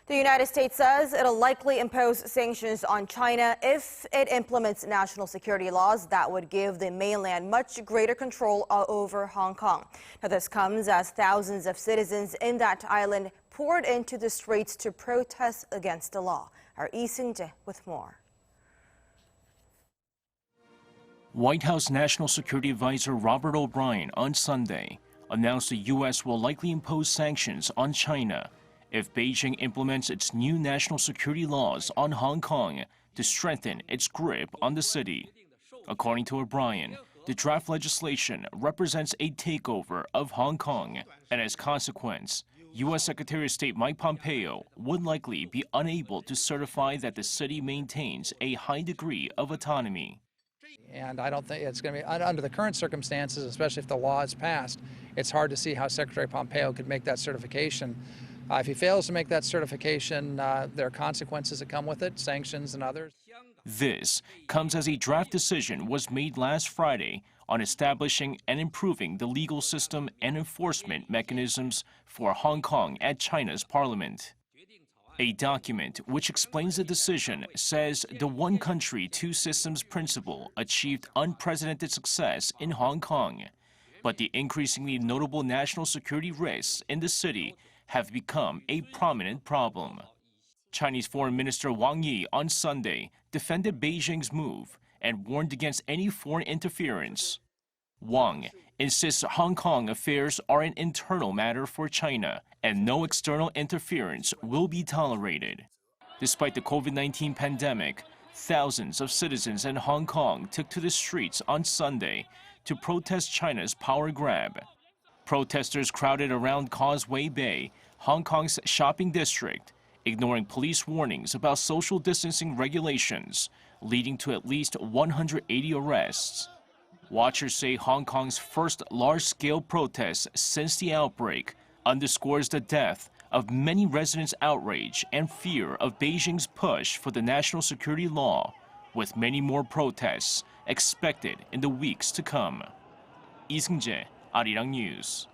The United States says it'll likely impose sanctions on China if it implements national security laws that would give the mainland much greater control over Hong Kong. Now, this comes as thousands of citizens in that island poured into the streets to protest against the law. Our Seung-jae with more. White House National Security Advisor Robert O'Brien on Sunday announced the U.S. will likely impose sanctions on China if Beijing implements its new national security laws on Hong Kong to strengthen its grip on the city. According to O'Brien, the draft legislation represents a takeover of Hong Kong, and as a consequence, U.S. Secretary of State Mike Pompeo would likely be unable to certify that the city maintains a high degree of autonomy. And I don't think it's going to be, under the current circumstances, especially if the law is passed, it's hard to see how Secretary Pompeo could make that certification. If he fails to make that certification, there are consequences that come with it, sanctions and others. This comes as a draft decision was made last Friday on establishing and improving the legal system and enforcement mechanisms for Hong Kong at China's parliament. A document which explains the decision says the one country, two systems principle achieved unprecedented success in Hong Kong, but the increasingly notable national security risks in the city have become a prominent problem. Chinese Foreign Minister Wang Yi on Sunday defended Beijing's move and warned against any foreign interference. Wang insists Hong Kong affairs are an internal matter for China and no external interference will be tolerated. Despite the COVID-19 pandemic, thousands of citizens in Hong Kong took to the streets on Sunday to protest China's power grab. Protesters crowded around Causeway Bay, Hong Kong's shopping district, ignoring police warnings about social distancing regulations, leading to at least 180 arrests. Watchers say Hong Kong's first large-scale protest since the outbreak underscores the depth of many residents' outrage and fear of Beijing's push for the national security law, with many more protests expected in the weeks to come. Seung-jae, Arirang News.